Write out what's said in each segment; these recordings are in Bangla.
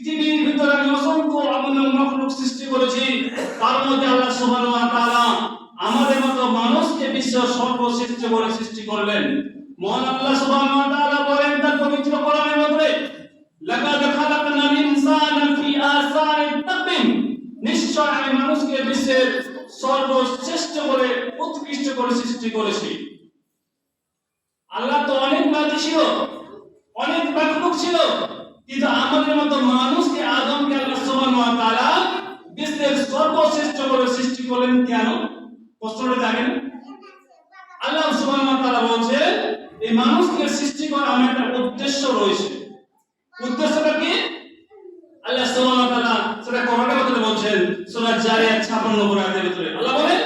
পৃথিবীর ভিতরে আমি অসংখ্য আমূল মাখলুক সৃষ্টি করেছি, তার মধ্যে আল্লাহ সুবহানাহু ওয়া তাআলা আমাদের মতো মানুষকে বিশ্বের সর্বশ্রেষ্ঠ করে সৃষ্টি করলেন। মহান আল্লাহ সুবহানাহু ওয়া তাআলা বলেন তার পবিত্র কোরআনের মধ্যে, লাকাদ খালাকনাল ইনসানা ফি আহসানি তাকওয়িম, নিশ্চয় আমি মানুষকে বিশ্বের সর্বশ্রেষ্ঠ করে উৎকৃষ্ট করে সৃষ্টি করেছি। আল্লাহ তো অনেক মাখলুক ছিল, অনেক মাখলুক ছিল, কিন্তু আমাদের মতো মানুষকে আদমকে আল্লাহ সুবহানাহু ওয়া তাআলা বিশ্বের সর্বশ্রেষ্ঠ করে সৃষ্টি করলেন কেন? প্রশ্নটা জানেন? আল্লাহ সুবহানাহু ওয়া তাআলা বলেন এই মানুষকে সৃষ্টি করার আমার একটা উদ্দেশ্য রয়েছে। উদ্দেশ্যটা কি? আল্লাহ সুবহানাহু ওয়া তাআলা সূরা কোরআনের মধ্যে বলেন, সূরা জারিয়াত 56 নম্বর আয়াতের ভিতরে আল্লাহ বলেন,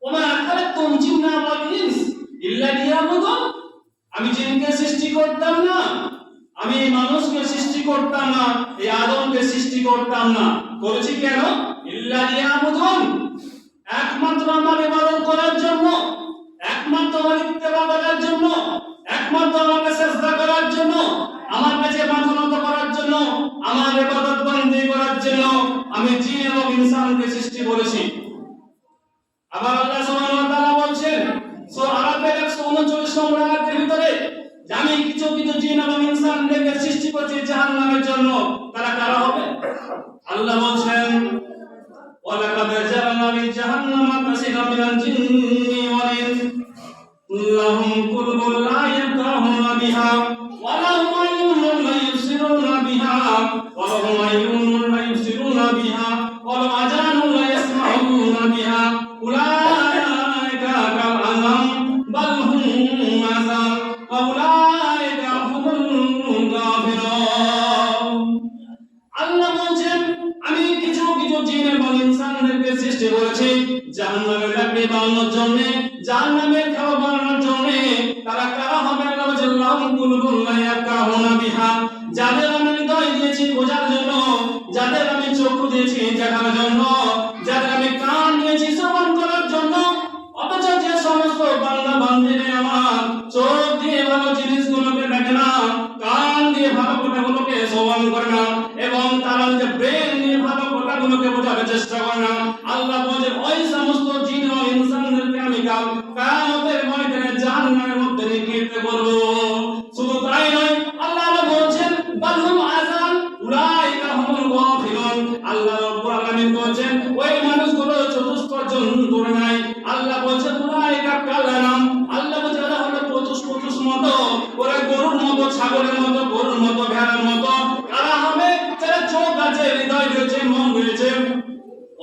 ওমা খালাকতুম জিন্না ওয়াল ইনস ইল্লা লিয়াবুদুন, আমি জিনকে সৃষ্টি করতাম না, আমি এই মানুষকে সৃষ্টি করতাম না, এই আদমকে সৃষ্টি করতাম না, করেছি কেন? ইল্লা লিয়াবুদুন, একমাত্র আমার ইবাদত করার জন্য, একমাত্র আমার ইত্তেবা করার জন্য, একমাত্র আমাকে সিজদা করার জন্য, আমার কাছে মাথা নত করার জন্য, আমার ইবাদত বন্দেগী করার জন্য আমি জিন এবং ইনসানকে সৃষ্টি করেছি। আবার আল্লাহ সুবহানাহু ওয়া তাআলা বলেন সূরা আরাফের 139 নম্বর আয়াতের ভিতরে, আমি কিছু কিছু জিন এবং ইনসানকে সৃষ্টি করেছি জাহান্নামের জন্য। তারা কারা হবে? আল্লাহ বলেন, ওয়ালাকাদ জাআলনা লিজাহান্নামা কাসীরাম মিনাল জিন্নি ওয়াল ইনস লাহুম কুলুবুন লা ইয়াফকাহুনা বিহা ওয়া লাহুম আ'য়ুনুন লা ইবসিরুনা বিহা ওয়া লাহুম আ'য়ুনুন লা ইবসিরুনা বিহা ওয়া লাহুম আযানুন লা ইয়াসমাউনা বিহা উলাইকা কাল আনআম বাল হুম আযাল ওয়া উলাইকা হুমুল গাফিরুন। আল্লাহ বলেন আমি কিছু কিছু জিন এবং ইনসানদেরকে সৃষ্টি করেছি জাহান্নামের লাকড়ি বানানোর জন্য, জাহান্নামের খাবার বানানোর জন্য। তারা কারা হবে? আল্লাহ বলেন লাহুম কুলুবুন লা ইয়াফকাহুনা বিহা, যাদের আমি হৃদয় দিয়েছি বোঝার জন্য, যাদের আমি চক্ষু দিয়েছি দেখার জন্য, যাদের আমি কান দিয়েছি শ্রবণ করার জন্য। অথচ যে সমস্ত বান্দা বান্দিরা আমার চোখ দিয়ে ভালো জিনিসগুলোকে দেখে না, কান দিয়ে ভালো কথাগুলোকে শ্রবণ করে না, এবং তারা যে ব্রেন দিয়ে ভালো কথাগুলোকে বোঝার চেষ্টা করে না, আল্লাহ বলেন ওই সমস্ত জিন ও ইনসানদেরকে আমি কিয়ামতের ময়দানে জাহান্নামের মধ্যে নিক্ষেপ করব। শুধু তাই নয়, আল্লাহ বলেন বালহুম আযাল উলাইকা হুমুল গাফিলুন। আল্লাহ রাব্বুল আলামিন বলেন ওই মানুষগুলো চতুষ্পদ জন্তুর নাই। আল্লাহ বলেন উলাইকা কাল আনআম, আল্লাহ বলেন ওরা হলো পশুর মতো, ওরা গরুর মতো, ছাগলের মতো, গরুর মতো, ভেড়ার মতো। কারা হবে? যারা চোখ আছে, হৃদয় রয়েছে, মন রয়েছে,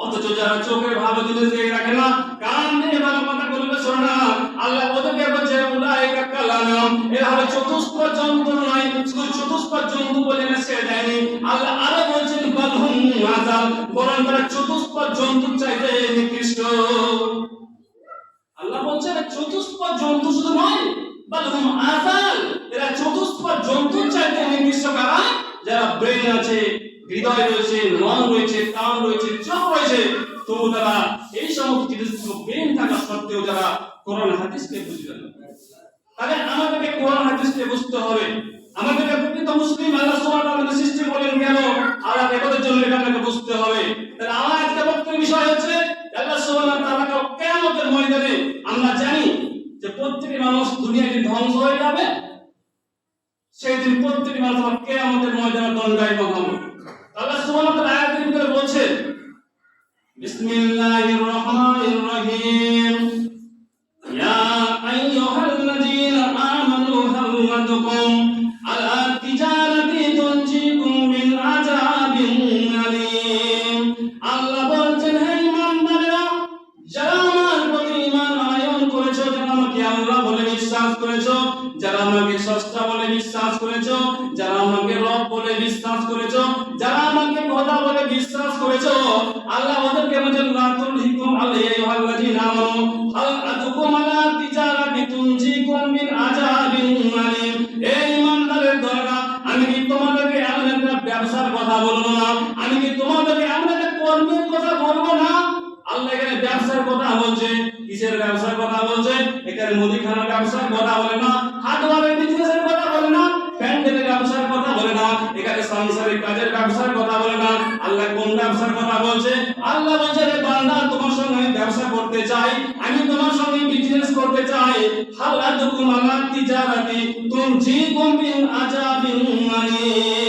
অথচ যারা চোখের ভালো জিনিস দেখে রাখে না, কান দিয়ে ভালো কথাগুলোকে শোনে না, আল্লাহ ওদেরকে বলছে উলাইকা কাল আনআম, এরা হলো চতুষ্পদ জন্তু নয়। শুধু চতুষ্পদ জন্তু বলে না সে দেয়নি, আল্লাহ আরো বলছেন বালহুম আযাল, বরং তারা চতুষ্পদ জন্তুর চাইতে নিকৃষ্ট। আল্লাহ বলছেন চতুষ্পদ জন্তু শুধু নয়, বালহুম আযাল, এরা চতুষ্পদ জন্তুর চাইতে নিকৃষ্ট। কারা? যারা ব্রেন আছে, হৃদয় রয়েছে, মন রয়েছে, কান রয়েছে, চোখ রয়েছে, তবু তারা এই সমস্ত জিনিসগুলো ব্রেন থাকা সত্ত্বেও যারা কোরআন হাদিসকে বুঝবে না। তাহলে আমাদেরকে কোরআন হাদিসকে বুঝতে হবে। আমাদেরকে প্রকৃত মুসলিম আল্লাহ সুবহানাহু ওয়া তাআলা সৃষ্টি করলেন কেন, আর এবাদের জন্য এটা আমাকে বুঝতে হবে। তাহলে আমার আজকে বক্তব্যের বিষয় হচ্ছে আল্লাহ সুবহানাহু ওয়া তাআলা কিয়ামতের ময়দানে আমরা জানি যে প্রত্যেকটি মানুষ দুনিয়াতে ধ্বংস হয়ে যাবে, সেই দিন প্রত্যেকটি মানুষ কিয়ামতের ময়দানে দণ্ডায়মান হবে। আল্লাহ সুবহানাহু ওয়া তাআলা আয়াতের ভিতরে বলেছেন বিসমিল্লাহির রহমানির রহিম, ইয়া আইয়ুহাল্লাযীনা আমানু হাল আদুকুম আলা তিজারাতি তুনজিকুম মিন আযাবিন আলীম। আল্লাহ বলেন হে ঈমানদারেরা, যারা আমার প্রতি ঈমান আনয়ন করেছো, যারা আমাকে আল্লাহ বলে বিশ্বাস করেছো, যারা আমাকে স্রষ্টা বলে বিশ্বাস করেছো, যারা আমাকে রব বলে বিশ্বাস করেছো, যারা আমাকে খোদা বলে বিশ্বাস করেছো, আল্লাহ ওদেরকে বলেন লা তুলহিকুম আলাইহিল্লাযীনা আমানু হাল আদুকুম আলা তিজারাতি তুনজিকুম মিন আযাবিন আলীম। এই ঈমানদারের দলেরা, আমি কি তোমাদেরকে এমন একটা ব্যবসার কথা বলবো না? আমি কি তোমাদেরকে এমন একটা কর্মের কথা বলবো না? আল্লাহ এখানে ব্যবসার কথা বলছে। কিসের ব্যবসার কথা বলছে? এখানে মুদিখানার ব্যবসার কথা বলে না, হার্ডওয়্যারের বিজনেসের কথা বলে না, প্যান্ডেলের ব্যবসার কথা বলে না, এখানে সংসারের সরকারি কাজের ব্যবসার কথা বলে না। আল্লাহ কোন ব্যবসার কথা বলছে? আল্লাহ বলছে, রে বান্দা, তোমার সঙ্গে আমি ব্যবসা করতে চাই, আমি তোমার সঙ্গে বিজনেস করতে চাই। হাল আদুকুম আলা তিজারাতি তুনজিকুম মিন আযাবিন আলীম।